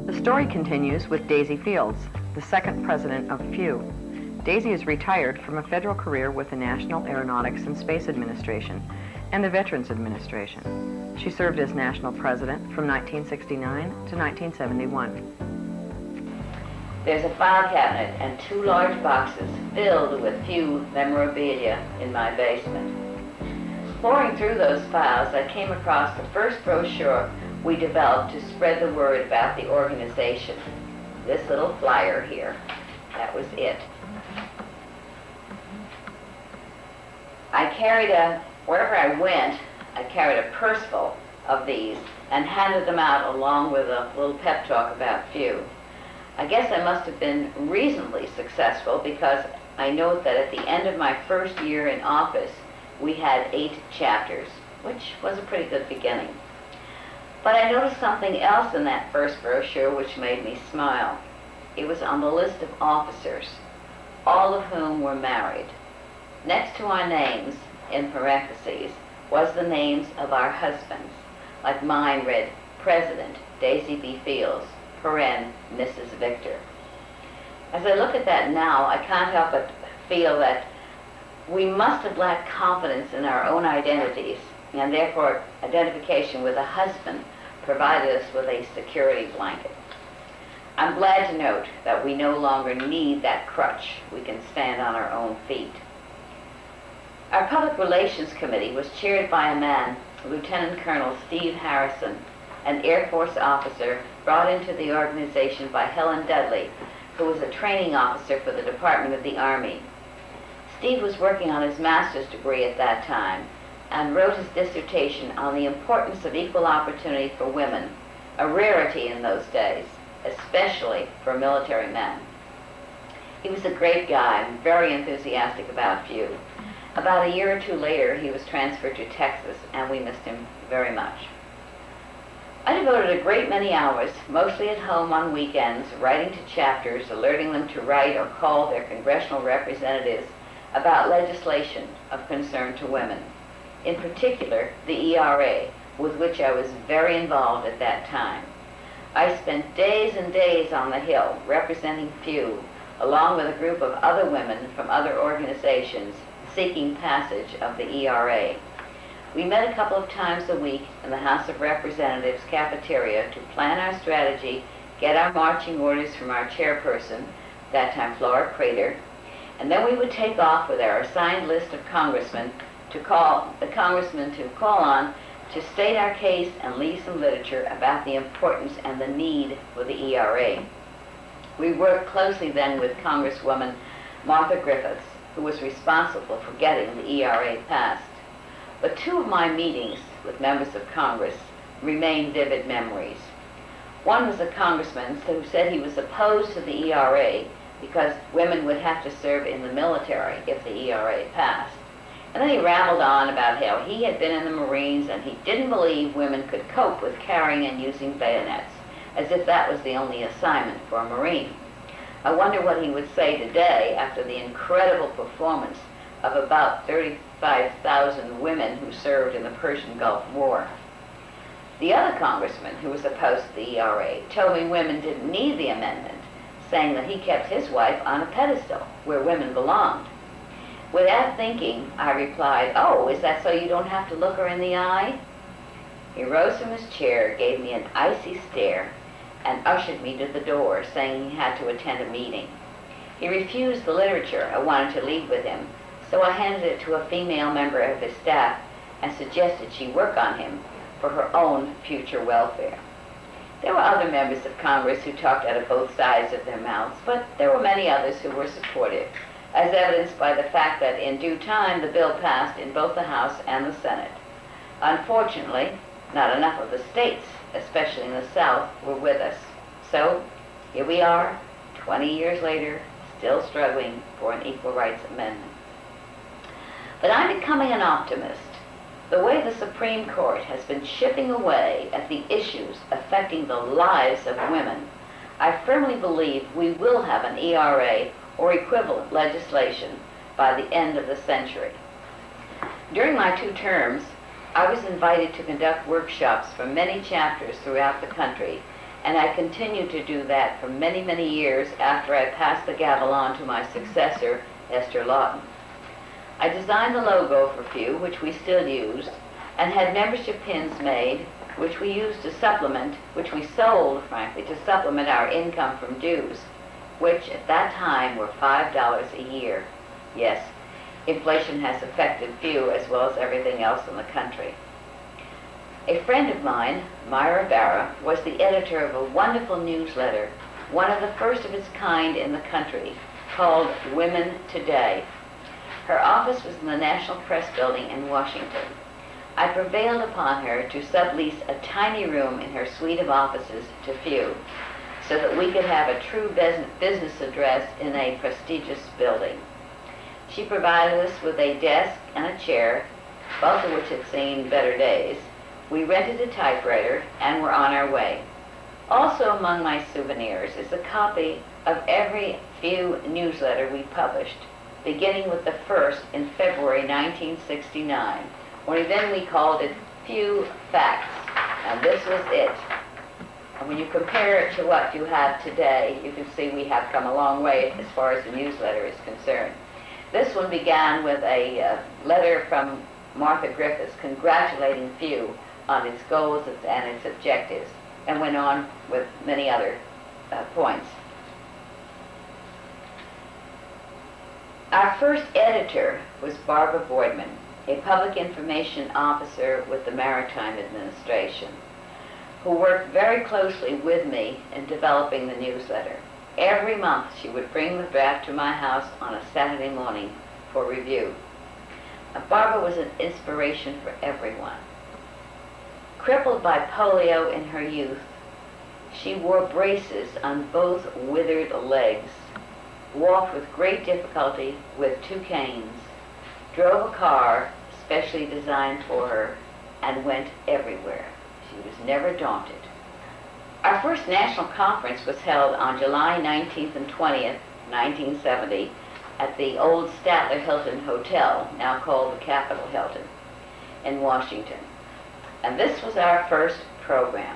The story continues with Daisy Fields, the second president of FEW. Daisy is retired from a federal career with the National Aeronautics and Space Administration and the Veterans Administration. She served as national president from 1969 to 1971. There's a file cabinet and 2 large boxes filled with FEW memorabilia in my basement. Pouring through those files, I came across the first brochure we developed to spread the word about the organization. This little flyer here, that was it. I carried wherever I went, I carried a purse full of these and handed them out along with a little pep talk about FEW. I guess I must have been reasonably successful because I note that at the end of my first year in office, we had 8 chapters, which was a pretty good beginning. But I noticed something else in that first brochure which made me smile. It was on the list of officers, all of whom were married. Next to our names, in parentheses, was the names of our husbands, like mine read President Daisy B. Fields, paren, Mrs. Victor. As I look at that now, I can't help but feel that we must have lacked confidence in our own identities, and therefore identification with a husband provided us with a security blanket. I'm glad to note that we no longer need that crutch. We can stand on our own feet. Our Public Relations Committee was chaired by a man, Lieutenant Colonel Steve Harrison, an Air Force officer brought into the organization by Helen Dudley, who was a training officer for the Department of the Army. Steve was working on his master's degree at that time and wrote his dissertation on the importance of equal opportunity for women, a rarity in those days, especially for military men. He was a great guy and very enthusiastic about FEW. About a year or 2 later, he was transferred to Texas, and we missed him very much. I devoted a great many hours, mostly at home on weekends, writing to chapters, alerting them to write or call their congressional representatives about legislation of concern to women, in particular the ERA, with which I was very involved at that time. I spent days and days on the Hill representing FEW, along with a group of other women from other organizations seeking passage of the ERA. We met a couple of times a week in the House of Representatives cafeteria to plan our strategy, get our marching orders from our chairperson, that time Flora Crater, and then we would take off with our assigned list of congressmen to call on to state our case and leave some literature about the importance and the need for the ERA. We worked closely then with Congresswoman Martha Griffiths, who was responsible for getting the ERA passed. But 2 of my meetings with members of Congress remain vivid memories. One was a congressman who said he was opposed to the ERA because women would have to serve in the military if the ERA passed. And then he rambled on about how he had been in the Marines and he didn't believe women could cope with carrying and using bayonets, as if that was the only assignment for a Marine. I wonder what he would say today after the incredible performance of about 35,000 women who served in the Persian Gulf War. The other congressman who was opposed to the ERA told me women didn't need the amendment, saying that he kept his wife on a pedestal where women belonged. Without thinking, I replied, "Oh, is that so you don't have to look her in the eye?" He rose from his chair, gave me an icy stare, and ushered me to the door, saying he had to attend a meeting. He refused the literature I wanted to leave with him, so I handed it to a female member of his staff and suggested she work on him for her own future welfare. There were other members of Congress who talked out of both sides of their mouths, but there were many others who were supportive, as evidenced by the fact that in due time the bill passed in both the House and the Senate. Unfortunately, not enough of the states, especially in the South, were with us. So here we are, 20 years later, still struggling for an equal rights amendment. But I'm becoming an optimist. The way the Supreme Court has been chipping away at the issues affecting the lives of women, I firmly believe we will have an ERA or equivalent legislation by the end of the century. During my 2 terms, I was invited to conduct workshops for many chapters throughout the country, and I continued to do that for many, many years after I passed the gavel on to my successor, Esther Lawton. I designed the logo for Few, which we still use, and had membership pins made, which we used to supplement, which we sold, frankly, to supplement our income from dues, which at that time were $5 a year. Yes, inflation has affected Few as well as everything else in the country. A friend of mine, Myra Barra, was the editor of a wonderful newsletter, one of the first of its kind in the country, called Women Today. Her office was in the National Press Building in Washington. I prevailed upon her to sublease a tiny room in her suite of offices to Few, so that we could have a true business address in a prestigious building. She provided us with a desk and a chair, both of which had seen better days. We rented a typewriter and were on our way. Also among my souvenirs is a copy of every Few newsletter we published, beginning with the first in February 1969. Then we called it Few Facts, and this was it. And when you compare it to what you have today, you can see we have come a long way as far as the newsletter is concerned. This one began with a letter from Martha Griffiths congratulating Few on its goals and its objectives, and went on with many other points. Our first editor was Barbara Boydman, a public information officer with the Maritime Administration, who worked very closely with me in developing the newsletter. Every month she would bring the draft to my house on a Saturday morning for review. Barbara was an inspiration for everyone. Crippled by polio in her youth, she wore braces on both withered legs, walked with great difficulty with 2 canes, drove a car specially designed for her, and went everywhere. She was never daunted. Our first national conference was held on July 19th and 20th, 1970, at the old Statler Hilton Hotel, now called the Capitol Hilton, in Washington. And this was our first program.